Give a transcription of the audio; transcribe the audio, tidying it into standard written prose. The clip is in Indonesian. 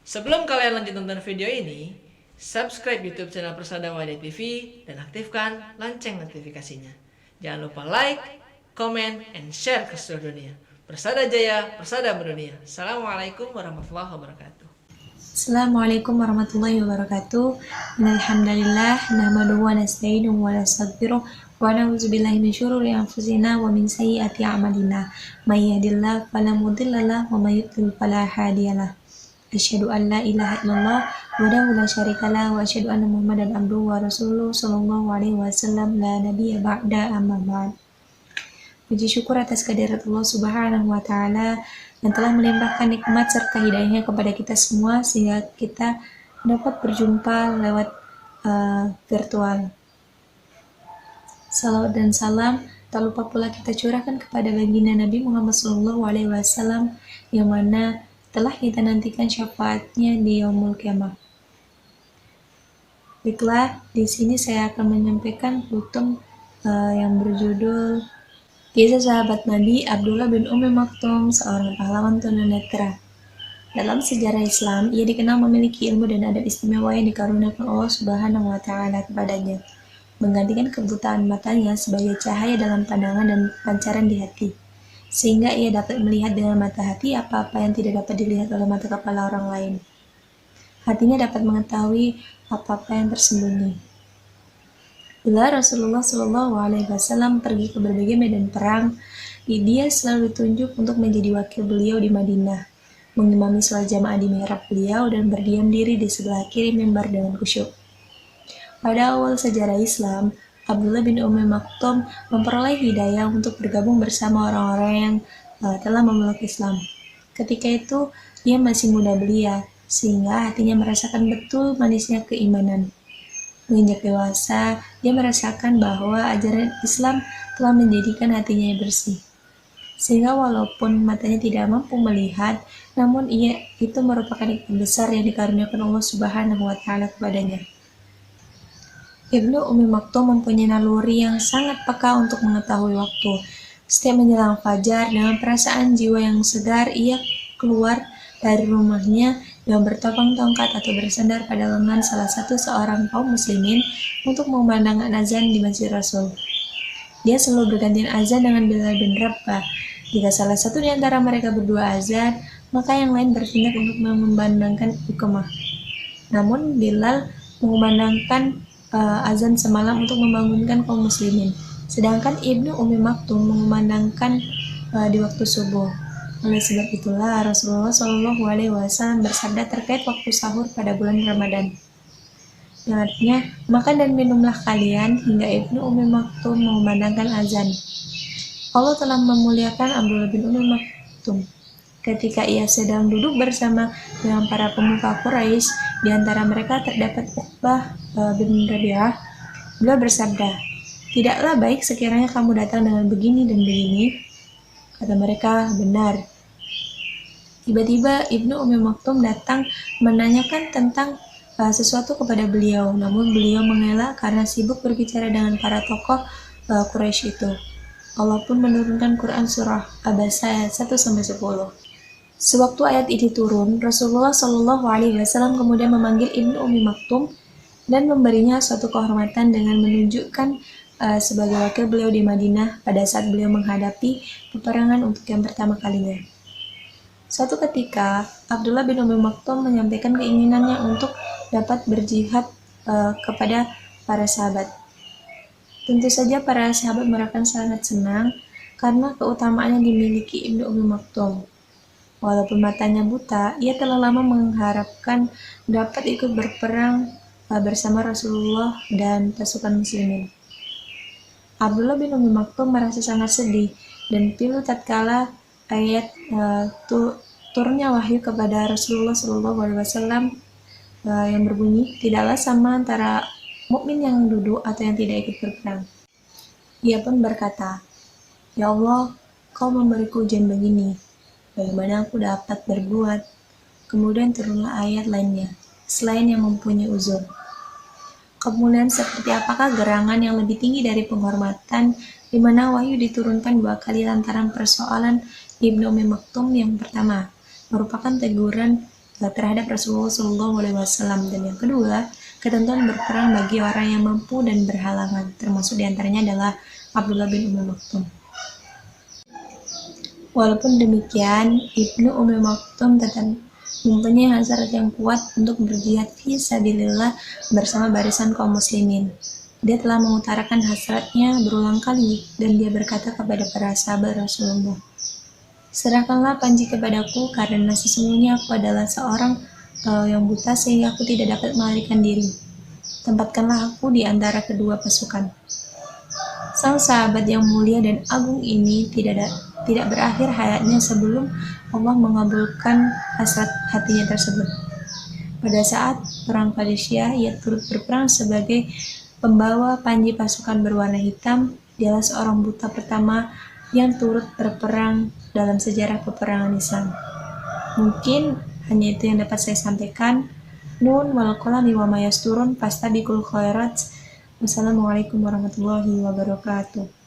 Sebelum kalian lanjut nonton video ini, subscribe YouTube channel Persada Wadah TV dan aktifkan lonceng notifikasinya. Jangan lupa like, comment, and share ke seluruh dunia. Persada Jaya, Persada Mendunia. Assalamualaikum warahmatullahi wabarakatuh. Assalamualaikum warahmatullahi wabarakatuh. Alhamdulillah, nahmaduhu wa nasta'inuhu wa nastaghfiruh wa na'udzu billahi min syururi anfusina wa min sayyiati a'malina. May yahdihillahu fala mudhillalah wa may yudlil fala hadiyalah. Asyhadu an la ilaha illallah wahdahu la syarikalah wa asyhadu anna Muhammadan abduhu wa rasuluhu sallallahu alaihi wasallam la nabiyya ba'da amma ba'd. Puji syukur atas kehadirat Allah Subhanahu wa Ta'ala yang telah melimpahkan nikmat serta hidayahnya kepada kita semua sehingga kita dapat berjumpa lewat virtual. Salawat dan salam tak lupa pula kita curahkan kepada baginda Nabi Muhammad SAW yang mana telah kita nantikan syafaatnya di Yaumul Qiyamah. Baiklah, di sini saya akan menyampaikan hutum yang berjudul Kisah sahabat Nabi Abdullah bin Ummi Maktum, seorang pahlawan tunanetra. Dalam sejarah Islam, ia dikenal memiliki ilmu dan adab istimewa yang dikaruniakan Allah Subhanahu wa Ta'ala kepadanya, menggantikan kebutaan matanya sebagai cahaya dalam pandangan dan pancaran di hati, sehingga ia dapat melihat dengan mata hati apa-apa yang tidak dapat dilihat oleh mata kepala orang lain. Hatinya dapat mengetahui apa-apa yang tersembunyi. Bila Rasulullah Shallallahu Alaihi Wasallam pergi ke berbagai medan perang, dia selalu ditunjuk untuk menjadi wakil beliau di Madinah, mengimami sholat jamaah di mihrab beliau dan berdiam diri di sebelah kiri mimbar dengan khusyuk. Pada awal sejarah Islam, Abdullah bin Ummi Maktum memperoleh hidayah untuk bergabung bersama orang-orang yang telah memeluk Islam. Ketika itu, ia masih muda belia, sehingga hatinya merasakan betul manisnya keimanan. Menginjak dewasa, dia merasakan bahwa ajaran Islam telah menjadikan hatinya bersih. Sehingga walaupun matanya tidak mampu melihat, namun itu merupakan nikmat besar yang dikaruniakan Allah Subhanahu wa Ta'ala kepadanya. Ibnu Ummi Maktum mempunyai naluri yang sangat peka untuk mengetahui waktu. Setiap menjelang fajar, dengan perasaan jiwa yang segar, ia keluar dari rumahnya dengan bertopang tongkat atau bersandar pada lengan salah satu seorang kaum muslimin untuk mengumandangkan azan di Masjid Rasul. Dia selalu bergantian azan dengan Bilal bin Rabah. Jika salah satu di antara mereka berdua azan, maka yang lain bertindak untuk memandangkan iqamah. Namun Bilal mengumandangkan azan semalam untuk membangunkan kaum muslimin, sedangkan Ibnu Ummi Maktum mengumandangkan di waktu subuh. Oleh sebab itulah Rasulullah Shallallahu Alaihi Wasallam bersabda terkait waktu sahur pada bulan Ramadan. Yang artinya, makan dan minumlah kalian hingga Ibnu Ummi Maktum mengumandangkan azan. Allah telah memuliakan Abdullah bin Ummi Maktum. Ketika ia sedang duduk bersama dengan para pemuka Quraisy, di antara mereka terdapat Uqbah bin Rabi'ah. Beliau bersabda, "Tidaklah baik sekiranya kamu datang dengan begini dan begini." Kata mereka, "Benar." Tiba-tiba Ibnu Ummi Maktum datang menanyakan tentang sesuatu kepada beliau, namun beliau mengelak karena sibuk berbicara dengan para tokoh Quraisy itu. Allah pun menurunkan Quran surah Abasa ayat 1-10. Sewaktu ayat ini turun, Rasulullah Shallallahu Alaihi Wasallam kemudian memanggil Ibnu Ummi Maktum dan memberinya suatu kehormatan dengan menunjukkan sebagai wakil beliau di Madinah pada saat beliau menghadapi peperangan untuk yang pertama kalinya. Suatu ketika, Abdullah bin Ummi Maktum menyampaikan keinginannya untuk dapat berjihad kepada para sahabat. Tentu saja para sahabat merasakan sangat senang karena keutamaan yang dimiliki Ibnu Ummi Maktum. Walaupun matanya buta, ia telah lama mengharapkan dapat ikut berperang bersama Rasulullah dan pasukan muslimin. Abdullah bin Ummi Maktum merasa sangat sedih dan pilu tatkala ayat turunnya wahyu kepada Rasulullah SAW yang berbunyi, "Tidaklah sama antara mukmin yang duduk atau yang tidak ikut berperang." Ia pun berkata, "Ya Allah, Kau memberiku ujian begini. Bagaimana aku dapat berbuat?" Kemudian turunlah ayat lainnya, "Selain yang mempunyai uzur." Kemuliaan seperti apakah gerangan yang lebih tinggi dari penghormatan di mana wahyu diturunkan 2 kali lantaran persoalan Ibnu Ummi Maktum? Yang pertama merupakan teguran terhadap Rasulullah SAW. Dan yang kedua, ketentuan berperang bagi orang yang mampu dan berhalangan, termasuk diantaranya adalah Abdullah bin Ummi Maktum. Walaupun demikian, Ibnu Ummi Maktum tetap mempunyai hasrat yang kuat untuk berjihad fi sabilillah bersama barisan kaum muslimin. Dia telah mengutarakan hasratnya berulang kali, dan dia berkata kepada para sahabat Rasulullah, "Serahkanlah panji kepadaku, karena sesungguhnya aku adalah seorang yang buta sehingga aku tidak dapat melarikan diri. Tempatkanlah aku di antara kedua pasukan." Sang sahabat yang mulia dan agung ini tidak berakhir hayatnya sebelum Allah mengabulkan hasrat hatinya tersebut. Pada saat perang Qadisiyah, ia turut berperang sebagai pembawa panji pasukan berwarna hitam. Dialah seorang buta pertama yang turut berperang dalam sejarah peperangan Islam. Mungkin hanya itu yang dapat saya sampaikan. Nun wal qalami wa ma yasturun fastabiqul khairat. Wassalamualaikum warahmatullahi wabarakatuh.